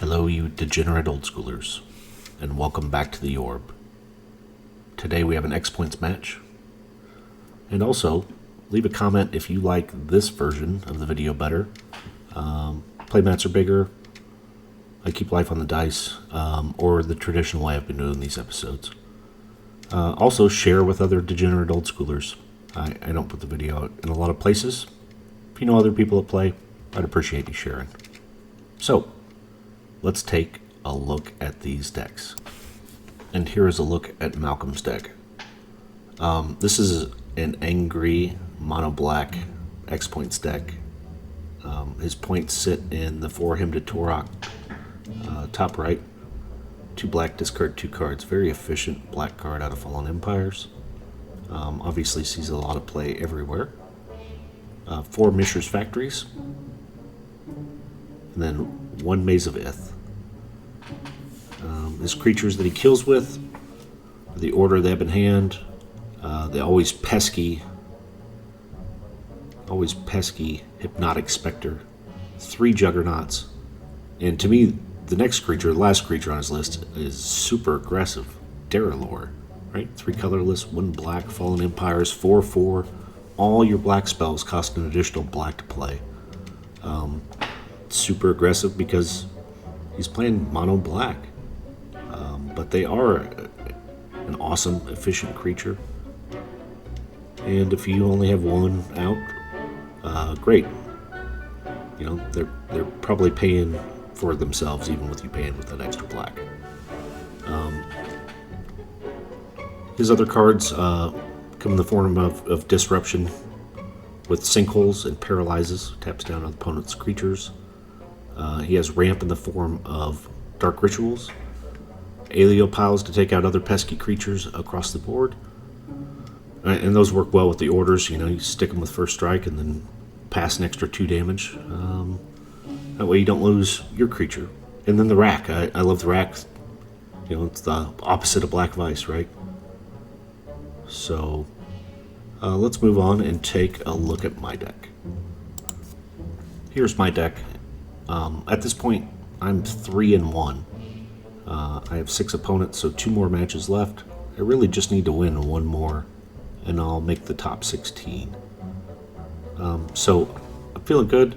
Hello, you degenerate old schoolers, and welcome back to the Orb. Today we have an X Points match, and also leave a comment if you like this version of the video better. Playmats are bigger, I keep life on the dice, or the traditional way I've been doing these episodes. Also share with other degenerate old schoolers. I don't put the video out in a lot of places. If you know other people that play, I'd appreciate you sharing. So, let's take a look at these decks. And here is a look at Malcolm's deck. This is an angry mono black X Points deck. His points sit in the For Him to Torok top right. 2 black, discard 2 cards. Very efficient black card out of Fallen Empires. Obviously sees a lot of play everywhere. 4 Mishra's Factories. And then 1 Maze of Ith. His creatures that he kills with, the Order of the Ebon Hand, the always pesky Hypnotic Spectre, 3 Juggernauts, and to me, the next creature, the last creature on his list, is super aggressive, Daralor, right? 3 colorless, 1 black, Fallen Empires, 4/4. All your black spells cost an additional black to play. Super aggressive because he's playing mono black. But they are an awesome, efficient creature. And if you only have 1 out, great. You know, they're probably paying for themselves, even with you paying with that extra black. His other cards come in the form of Disruption with Sinkholes and Paralyzes, taps down on opponent's creatures. He has Ramp in the form of Dark Rituals, Aeliopiles to take out other pesky creatures across the board. And those work well with the orders. You know, you stick them with First Strike and then pass an extra 2 damage. That way you don't lose your creature. And then the Rack. I love the Rack. You know, it's the opposite of Black Vice, right? So, let's move on and take a look at my deck. Here's my deck. At this point, I'm 3-1. I have 6 opponents, so 2 more matches left. I really just need to win 1 more, and I'll make the top 16. So, I'm feeling good.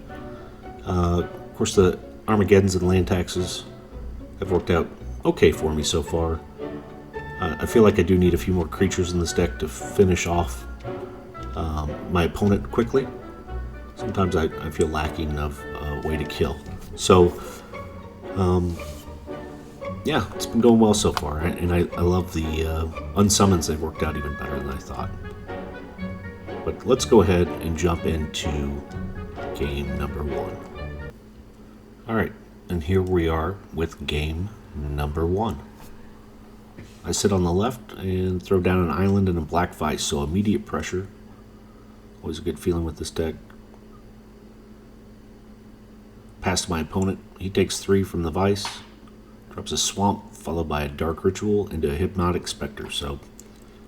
Of course, the Armageddons and land taxes have worked out okay for me so far. I feel like I do need a few more creatures in this deck to finish off my opponent quickly. Sometimes I feel lacking of a way to kill. So, yeah, it's been going well so far, and I love the unsummons. They've worked out even better than I thought. But let's go ahead and jump into game number 1. Alright, and here we are with game number 1. I sit on the left and throw down an island and a Black Vice, so immediate pressure. Always a good feeling with this deck. Pass to my opponent. He takes 3 from the Vice. Drops a Swamp, followed by a Dark Ritual into a Hypnotic Spectre. So,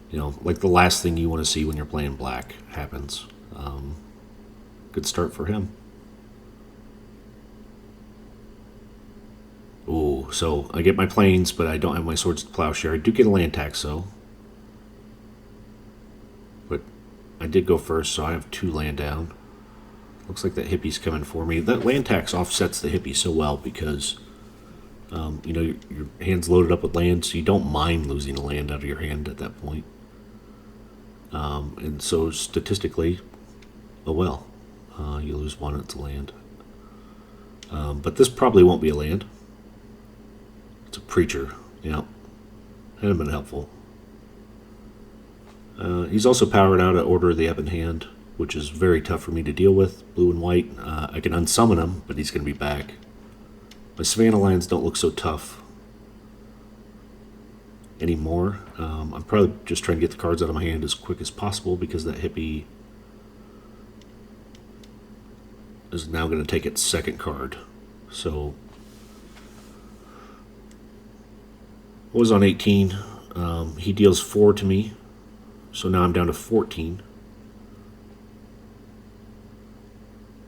you know, like the last thing you want to see when you're playing black happens. Good start for him. Ooh, so I get my planes, but I don't have my Swords to Plowshare. I do get a land tax, though. But I did go first, so I have 2 land down. Looks like that hippie's coming for me. That land tax offsets the hippie so well because, you know, your hand's loaded up with land, so you don't mind losing a land out of your hand at that point. And so statistically, oh well, you lose 1, it's a land. But this probably won't be a land. It's a Preacher, yeah. That'd have been helpful. He's also powered out at Order of the Ebon Hand, which is very tough for me to deal with. Blue and white, I can unsummon him, but he's going to be back. My Savannah Lions don't look so tough anymore. I'm probably just trying to get the cards out of my hand as quick as possible because that hippie is now going to take its 2nd card. So, I was on 18. He deals 4 to me, so now I'm down to 14.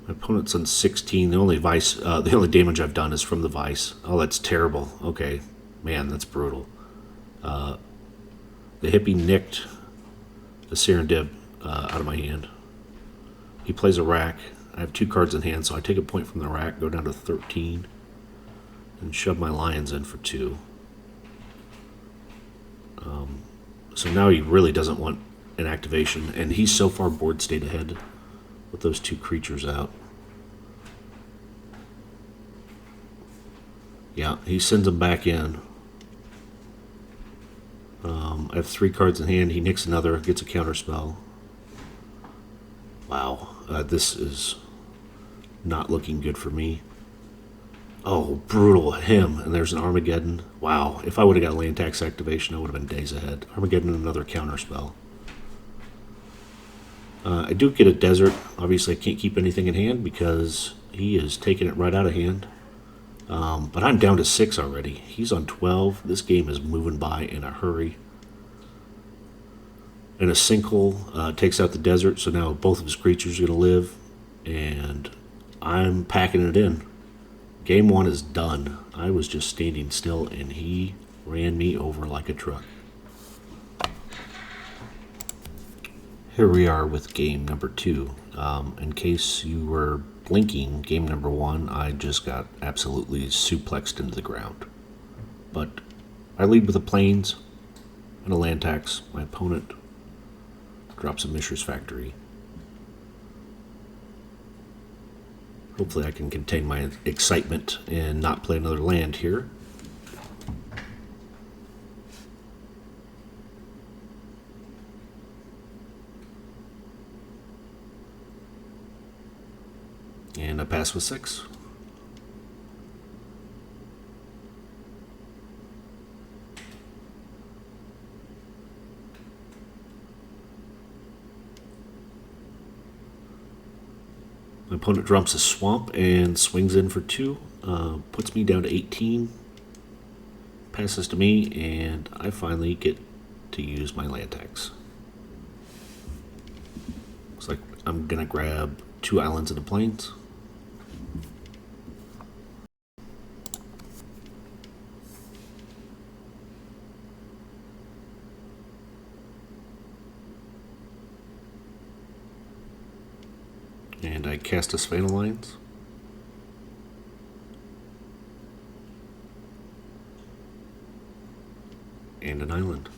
My opponent's on 16. The only damage I've done is from the vice. Oh, that's terrible. Okay, man, that's brutal. The hippie nicked the Serendib out of my hand. He plays a rack. I have 2 cards in hand, so I take a point from the rack, go down to 13, and shove my lions in for 2. So now he really doesn't want an activation, and he's so far board state ahead with those 2 creatures out. Yeah, he sends them back in. I have 3 cards in hand. He nicks another, gets a counterspell. Wow, this is not looking good for me. Oh, brutal him. And there's an Armageddon. Wow, if I would have got land tax activation, I would have been days ahead. Armageddon and another counterspell. I do get a desert. Obviously, I can't keep anything in hand because he is taking it right out of hand. But I'm down to 6 already. He's on 12. This game is moving by in a hurry. And a sinkhole takes out the desert, so now both of his creatures are going to live. And I'm packing it in. Game 1 is done. I was just standing still, and he ran me over like a truck. Here we are with game number 2. In case you were blinking, game number 1, I just got absolutely suplexed into the ground. But I lead with a plains and a land tax. My opponent drops a Mishra's Factory. Hopefully I can contain my excitement and not play another land here. And I pass with 6. My opponent drops a swamp and swings in for 2. Puts me down to 18. Passes to me, and I finally get to use my land tax. Looks like I'm going to grab 2 islands and the plains. And I cast a Svan Alliance. And an island.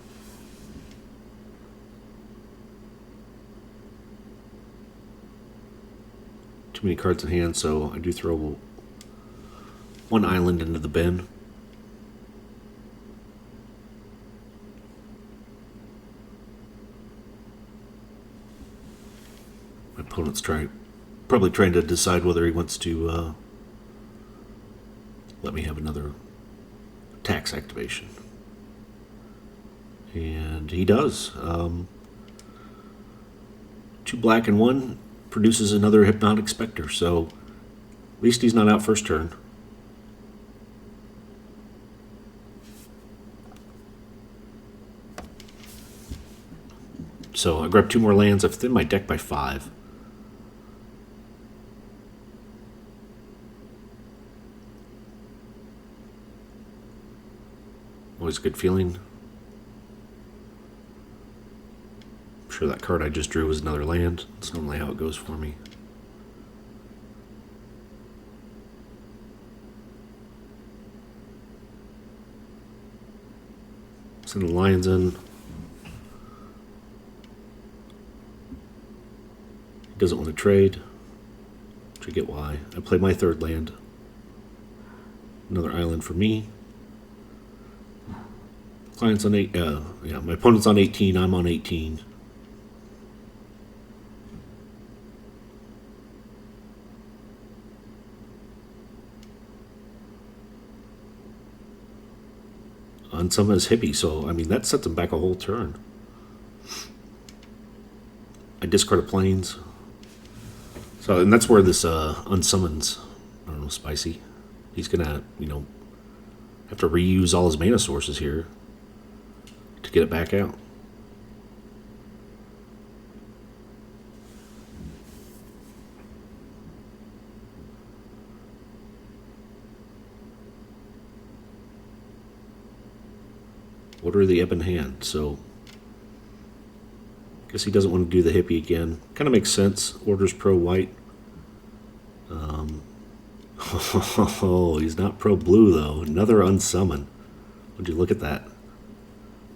Too many cards in hand, so I do throw 1 island into the bin. My opponent's probably trying to decide whether he wants to let me have another tax activation. And he does. 2 black and 1 produces another Hypnotic Spectre, so at least he's not out first turn. So I grabbed 2 more lands. I've thinned my deck by 5. Always a good feeling. I'm sure that card I just drew was another land. That's normally how it goes for me. Send the lions in. He doesn't want to trade, which I get why. I play my 3rd land. Another island for me. Client's on 8. Yeah, my opponent's on 18. I'm on 18. On some of his hippie, so I mean that sets him back a whole turn. I discard a plains. So, and that's where this unsummons, I don't know, spicy. He's gonna, have to reuse all his mana sources here to get it back out. Order the Ebon Hand. So, I guess he doesn't want to do the hippie again. Kind of makes sense. Orders pro white. Oh, he's not pro blue though. Another unsummon. Would you look at that?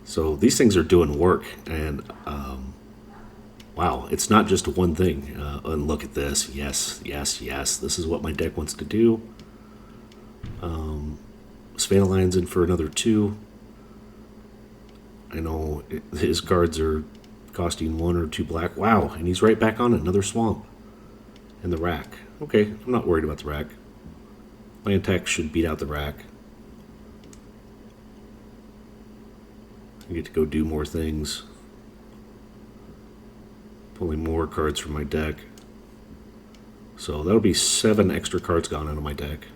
So these things are doing work, and wow, it's not just one thing. And look at this. Yes, yes, yes. This is what my deck wants to do. Savannah Lion's in for another 2. I know his cards are costing 1 or 2 black. Wow, and he's right back on another swamp. And the rack. Okay, I'm not worried about the rack. Land tax should beat out the rack. I get to go do more things. Pulling more cards from my deck. So that'll be 7 extra cards gone out of my deck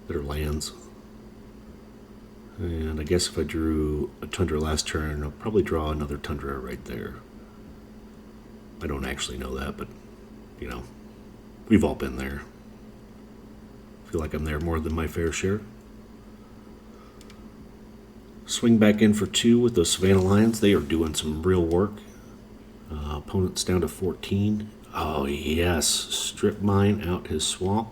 that are lands. And I guess if I drew a Tundra last turn, I'll probably draw another Tundra right there. I don't actually know that, but, you know, we've all been there. I feel like I'm there more than my fair share. Swing back in for 2 with those Savannah Lions. They are doing some real work. Opponent's down to 14. Oh, yes. Strip mine out his swamp.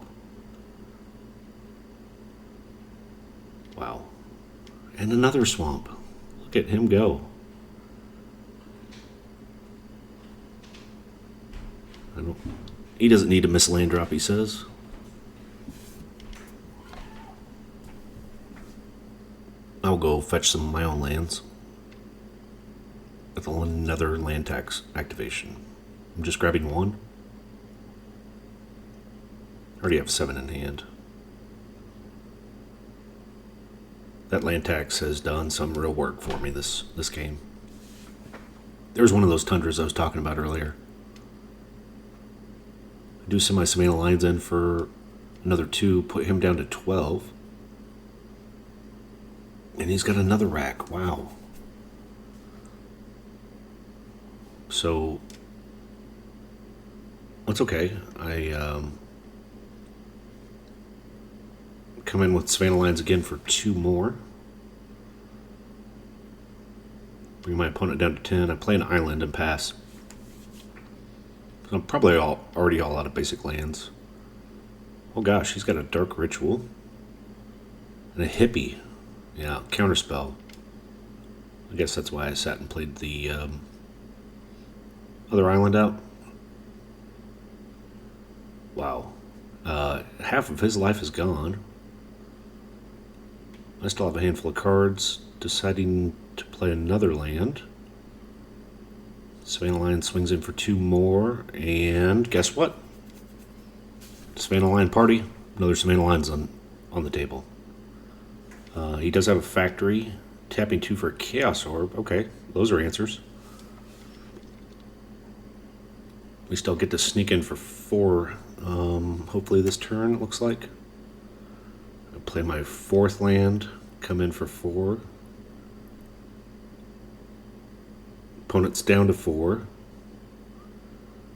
Wow. And another swamp. Look at him go. He doesn't need a miss land drop, he says. I'll go fetch some of my own lands with another land tax activation. I'm just grabbing 1. I already have 7 in hand. That land tax has done some real work for me this game. There's one of those Tundras I was talking about earlier. I do send my Savannah Lions in for another 2, put him down to 12. And he's got another rack. Wow. So, that's okay. I come in with Savannah Lions again for 2 more. Bring my opponent down to 10. I play an island and pass. So I'm probably already all out of basic lands. Oh gosh, he's got a Dark Ritual. And a hippie. Yeah, counterspell. I guess that's why I sat and played the other island out. Wow. Half of his life is gone. I still have a handful of cards. Deciding to play another land. Savannah Lion swings in for 2 more. And guess what? Savannah Lion party. Another Savannah Lion's on the table. He does have a factory. Tapping 2 for a Chaos Orb. Okay, those are answers. We still get to sneak in for 4. Hopefully this turn, it looks like. I'll play my 4th land. Come in for 4. Opponent's down to 4.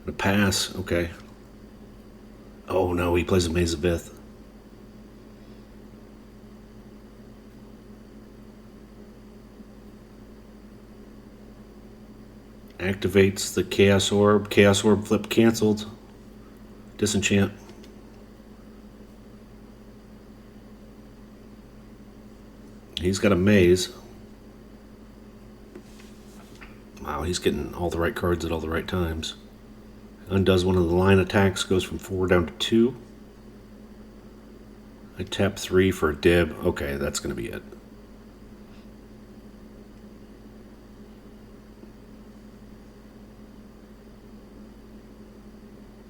A pass. Okay. Oh no, he plays a Maze of Ith. Activates the Chaos Orb. Chaos Orb flip canceled. Disenchant. He's got a maze. Wow, he's getting all the right cards at all the right times. Undoes one of the line attacks, goes from 4 down to 2. I tap 3 for a dib. Okay, that's going to be it.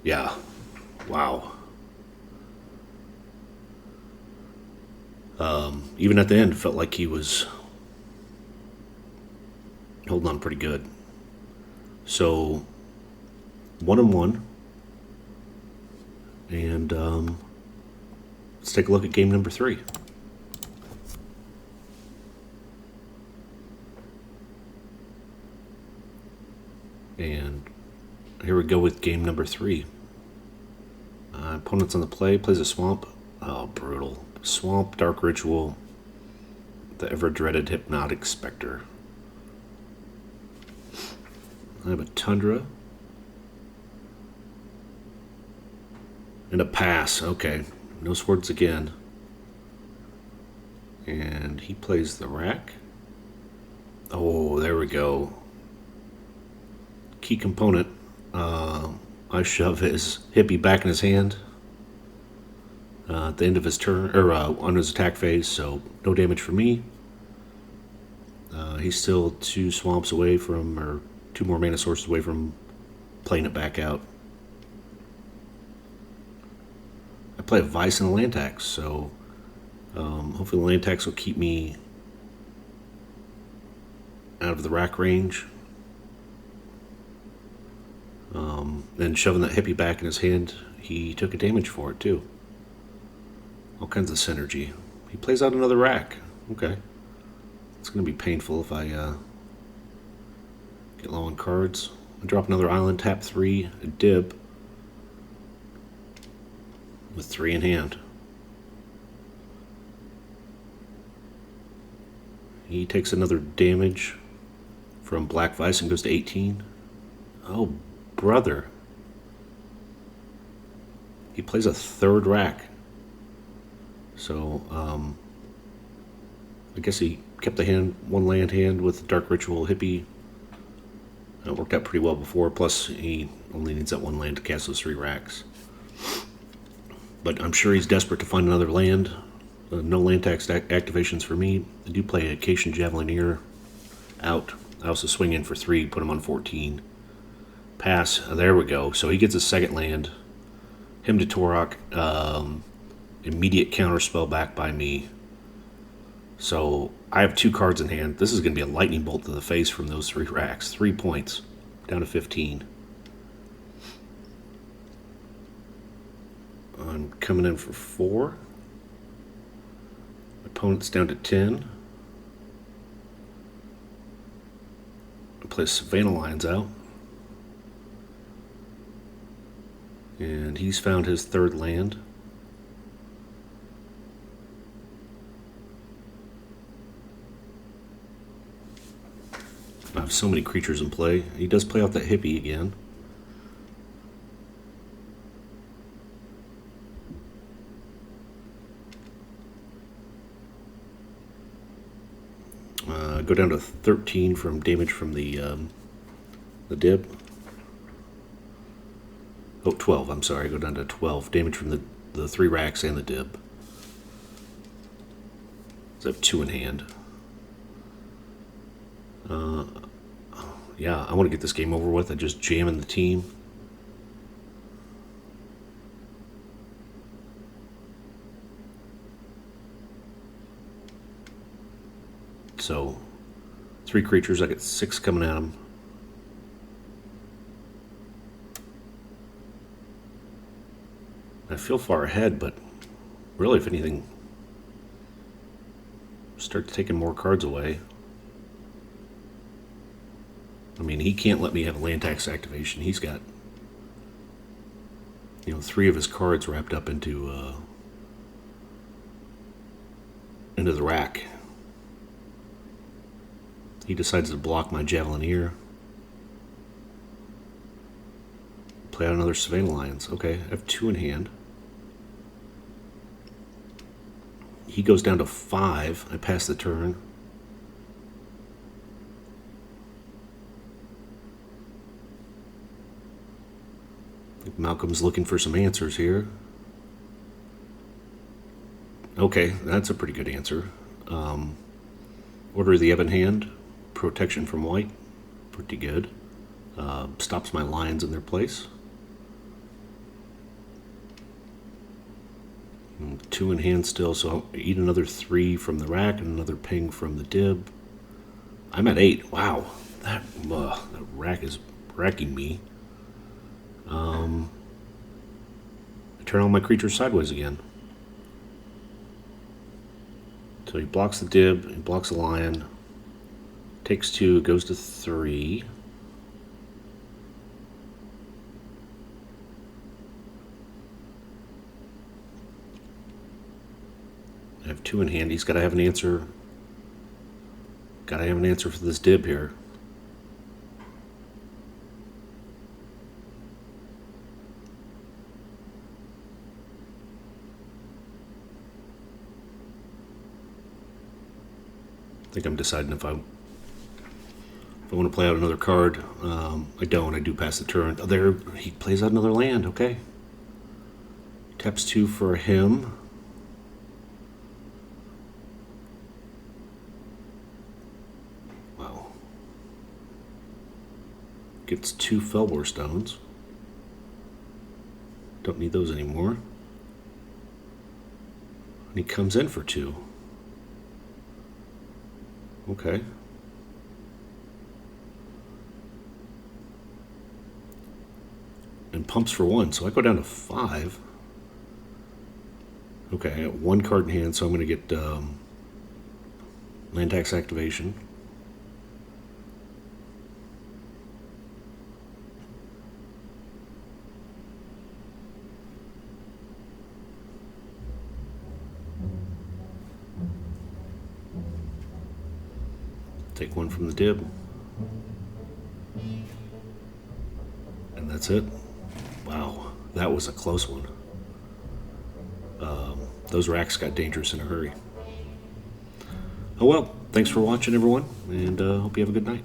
Yeah. Wow. Even at the end, it felt like he was holding on pretty good. So, 1-1. And let's take a look at game number 3. And here we go with game number 3. Opponent's on the play, plays a swamp. Oh, brutal. Swamp, Dark Ritual, the ever-dreaded Hypnotic Spectre. I have a Tundra. And a pass. Okay. No swords again. And he plays the rack. Oh, there we go. Key component. I shove his hippie back in his hand at the end of his turn, or on his attack phase, so no damage for me. He's still 2 swamps away from, or 2 more mana sources away from playing it back out. I play a Vice and a land tax, so hopefully the land tax will keep me out of the rack range. Then shoving that hippie back in his hand, he took a damage for it too. All kinds of synergy. He plays out another rack. Okay. It's going to be painful if I get low on cards. I drop another island, tap 3, a dib with 3 in hand. He takes another damage from Black Vice and goes to 18. Oh, brother. He plays a 3rd rack. So, I guess he kept the hand, 1 land hand with Dark Ritual Hippie. It worked out pretty well before, plus he only needs that 1 land to cast those 3 racks. But I'm sure he's desperate to find another land. No land tax activations for me. I do play a Acacian Javelineer out. I also swing in for 3, put him on 14. Pass. There we go. So he gets a 2nd land. Him to Torok. Immediate counterspell back by me. So I have 2 cards in hand. This is going to be a lightning bolt to the face from those 3 racks. 3 points. Down to 15. I'm coming in for 4. Opponent's down to 10. I play Savannah Lions out. And he's found his 3rd land. I have so many creatures in play. He does play out that hippie again. Go down to 13 from damage from the dib. Oh, 12, I'm sorry. Go down to 12. Damage from the 3 racks and the dib. So I have 2 in hand. Yeah, I want to get this game over with. I just jamming the team. So, 3 creatures. I got 6 coming at them. I feel far ahead, but really, if anything, start taking more cards away. I mean, he can't let me have a land tax activation. He's got, 3 of his cards wrapped up into the rack. He decides to block my Javelineer. Play out another Savannah Lions. Okay, I have 2 in hand. He goes down to 5. I pass the turn. I think Malcolm's looking for some answers here. Okay, that's a pretty good answer. Order of the Ebon Hand. Protection from white. Pretty good. Stops my lions in their place. 2 in hand still, so I'll eat another 3 from the rack and another ping from the dib. I'm at 8. Wow, that rack is wrecking me. I turn all my creatures sideways again. So he blocks the dib, he blocks the lion, takes 2, goes to 3. I have 2 in hand. He's got to have an answer. Got to have an answer for this dib here. think I'm deciding if I want to play out another card. I don't. I do pass the turn. Oh, there, he plays out another land. Okay. Taps 2 for him. Wow. Gets 2 Felwar stones. Don't need those anymore. And he comes in for 2. Okay. And pumps for 1, so I go down to 5. Okay, I got 1 card in hand, so I'm going to get land tax activation. Take 1 from the dib. And that's it. Wow, that was a close one. Those racks got dangerous in a hurry. Oh well, thanks for watching, everyone, and hope you have a good night.